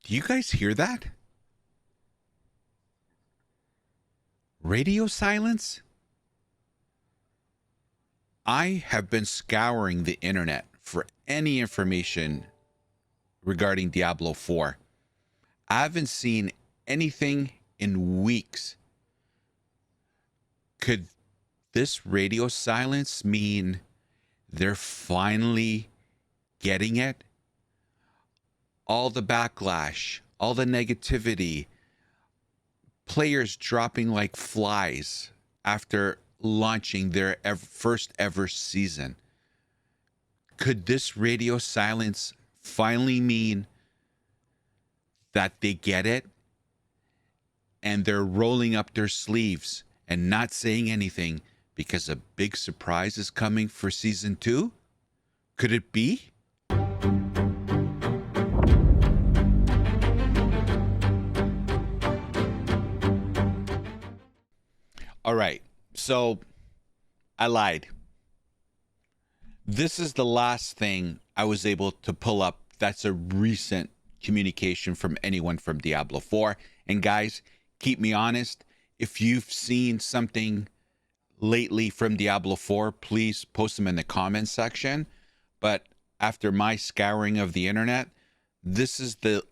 Do you guys hear that? Radio silence? I have been scouring the internet for any information regarding Diablo 4. I haven't seen anything in weeks. Could this radio silence mean they're finally getting it? All the backlash, all the negativity, players dropping like flies after launching their first ever season. Could this radio silence finally mean that they get it and they're rolling up their sleeves and not saying anything because a big surprise is coming for season 2? Could it be? All right, so I lied. This is the last thing I was able to pull up that's a recent communication from anyone from Diablo 4. And guys, keep me honest. If you've seen something lately from Diablo 4, please post them in the comments section. But after my scouring of the internet, this is the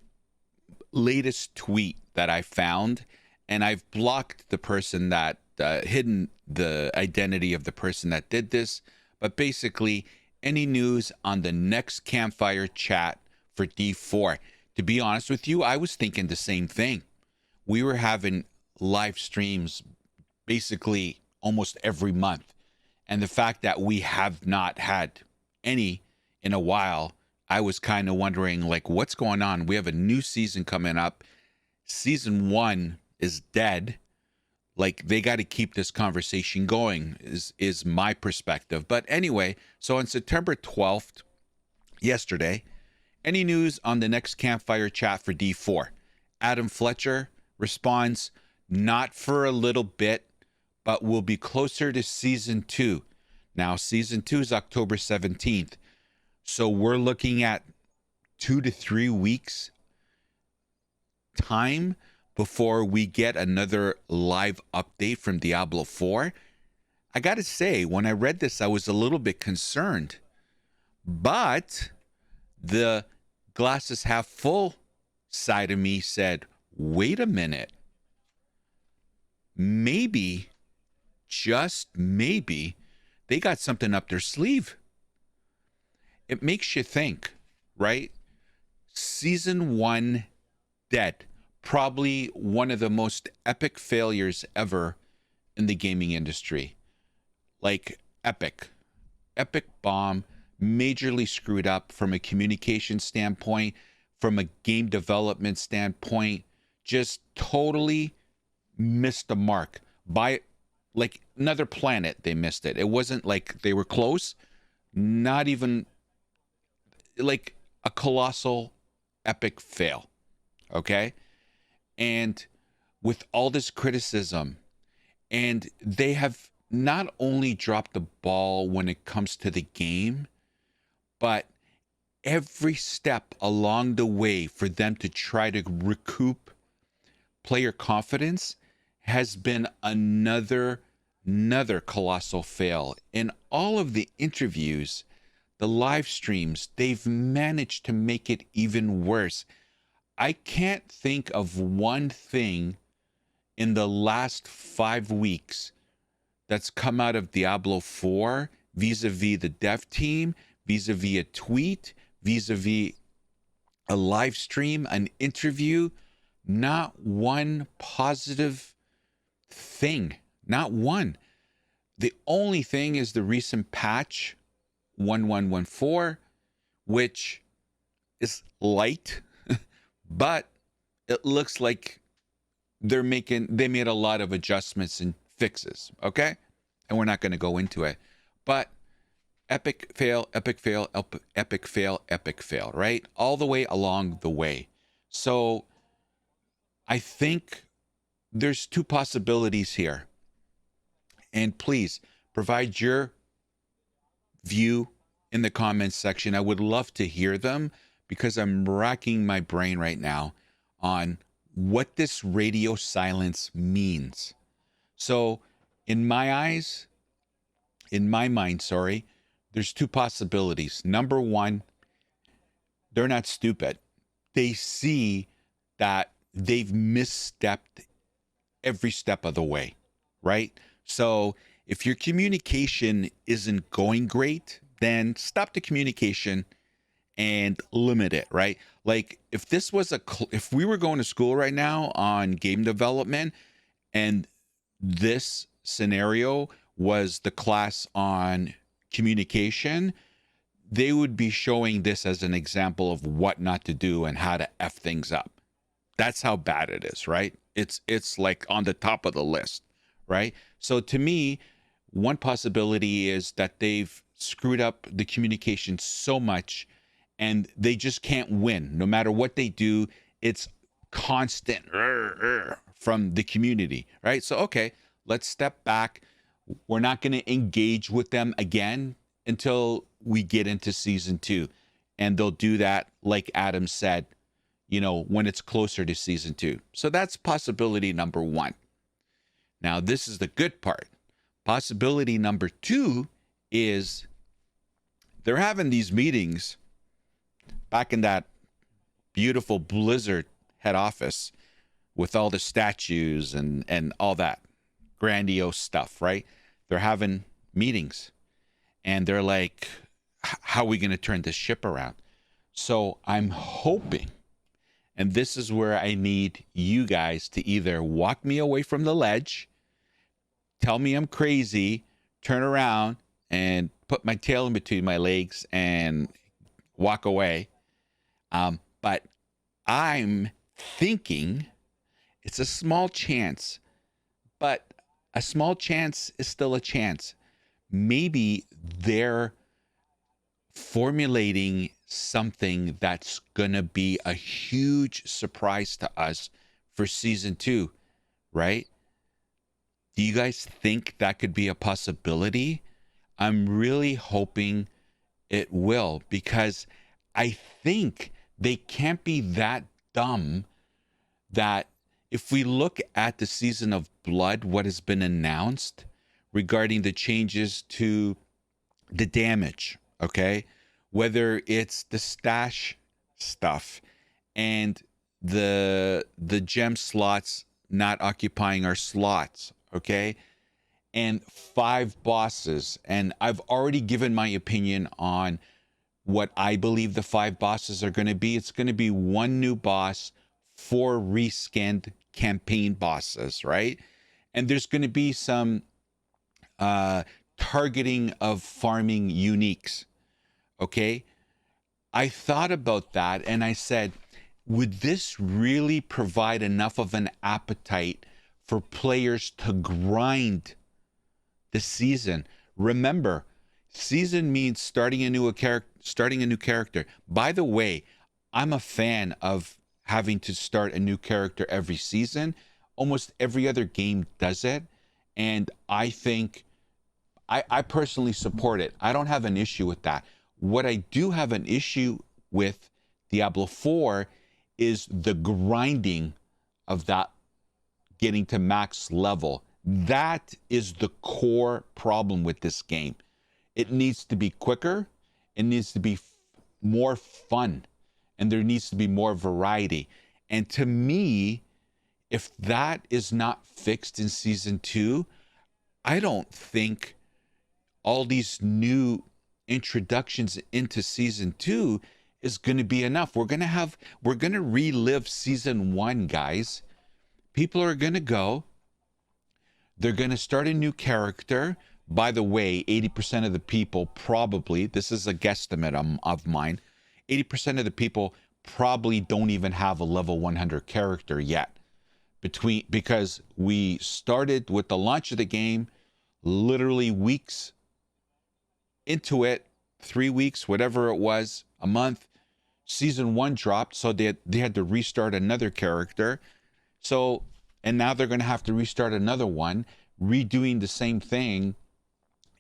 latest tweet that I found. And I've blocked the person that hidden the identity of the person that did this. But basically, any news on the next campfire chat for D4. To be honest with you, I was thinking the same thing. We were having live streams basically almost every month. And the fact that we have not had any in a while, I was kind of wondering, like, what's going on? We have a new season coming up. Season 1 is dead. Like, they got to keep this conversation going is my perspective. But anyway, so on September 12th, yesterday, any news on the next campfire chat for D4? Adam Fletcher responds, not for a little bit, but we'll be closer to season 2. Now, season 2 is October 17th. So we're looking at 2 to 3 weeks time before we get another live update from Diablo 4. I got to say, when I read this, I was a little bit concerned. But the glasses half full side of me said, wait a minute. Maybe, just maybe, they got something up their sleeve. It makes you think, right? Season 1 dead. Probably one of the most epic failures ever in the gaming industry. Like, epic bomb, majorly screwed up from a communication standpoint, from a game development standpoint, just totally missed the mark by like another planet. They missed it. It wasn't like they were close, not even like a colossal epic fail. Okay. And with all this criticism, and they have not only dropped the ball when it comes to the game, but every step along the way for them to try to recoup player confidence has been another colossal fail. In all of the interviews, the live streams, they've managed to make it even worse. I can't think of one thing in the last 5 weeks that's come out of Diablo 4 vis-a-vis the dev team, vis-a-vis a tweet, vis-a-vis a live stream, an interview. Not one positive thing. Not one. The only thing is the recent patch 1114, which is light, but it looks like they made a lot of adjustments and fixes, okay? And we're not going to go into it. But epic fail, epic fail, epic fail, epic fail, right? All the way along the way. So I think there's 2 possibilities here. And please provide your view in the comments section. I would love to hear them because I'm racking my brain right now. on what this radio silence means. So, in my eyes, in my mind, sorry, there's two possibilities. Number one, they're not stupid. They see that they've misstepped every step of the way, right? So if your communication isn't going great, then stop the communication and limit it, right? Like if this was if we were going to school right now on game development and this scenario was the class on communication, they would be showing this as an example of what not to do and how to F things up. That's how bad it is, right? It's like on the top of the list, right? So to me, one possibility is that they've screwed up the communication so much and they just can't win. No matter what they do, it's constant from the community, right? So okay, let's step back. We're not going to engage with them again until we get into season 2. And they'll do that, like Adam said, when it's closer to season 2. So that's possibility number 1. Now, this is the good part. Possibility number 2 is they're having these meetings back in that beautiful Blizzard head office with all the statues and all that grandiose stuff, right? They're having meetings and they're like, how are we going to turn this ship around? So I'm hoping, and this is where I need you guys to either walk me away from the ledge, tell me I'm crazy, turn around and put my tail in between my legs and walk away. But I'm thinking it's a small chance, but a small chance is still a chance. Maybe they're formulating something that's going to be a huge surprise to us for season 2, right? Do you guys think that could be a possibility? I'm really hoping it will, because I think they can't be that dumb that if we look at the Season of Blood, what has been announced regarding the changes to the damage, okay? Whether it's the stash stuff and the gem slots not occupying our slots, okay? And 5 bosses. And I've already given my opinion on what I believe the 5 bosses are going to be. It's going to be 1 new boss, 4 reskinned campaign bosses, right? And there's going to be some targeting of farming uniques, okay? I thought about that and I said, would this really provide enough of an appetite for players to grind the season? Remember, season means starting a new character. By the way, I'm a fan of having to start a new character every season. Almost every other game does it, and I think I personally support it. I don't have an issue with that. What I do have an issue with Diablo 4 is the grinding of that getting to max level. That is the core problem with this game. It needs to be quicker. It needs to be more fun. And there needs to be more variety. And to me, if that is not fixed in season 2, I don't think all these new introductions into season 2 is going to be enough. We're going to relive season 1, guys. People are going to go. They're going to start a new character. By the way, 80% of the people probably, this is a guesstimate of mine, 80% of the people probably don't even have a level 100 character yet. Because we started with the launch of the game literally weeks into it, 3 weeks, whatever it was, a month. Season 1 dropped, so they had to restart another character. So, and now they're going to have to restart another one, redoing the same thing.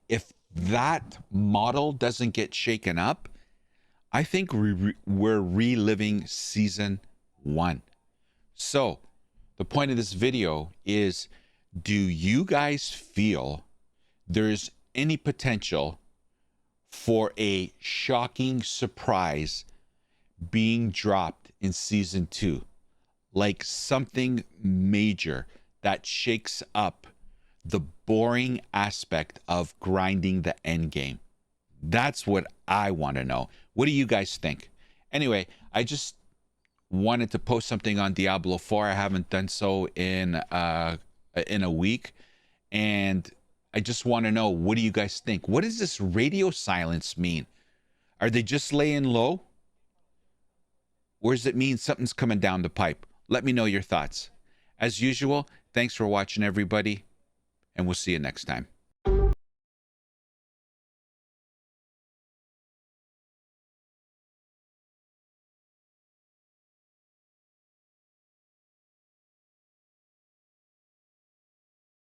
If that model doesn't get shaken up, I think we're reliving season 1. So, the point of this video is, do you guys feel there's any potential for a shocking surprise being dropped in season 2? Like something major that shakes up the boring aspect of grinding the end game. That's what I want to know. What do you guys think? Anyway, I just wanted to post something on Diablo 4. I haven't done so in a week, and I just want to know, what do you guys think? What does this radio silence mean? Are they just laying low? Or does it mean something's coming down the pipe? Let me know your thoughts. As usual, thanks for watching, everybody, and we'll see you next time.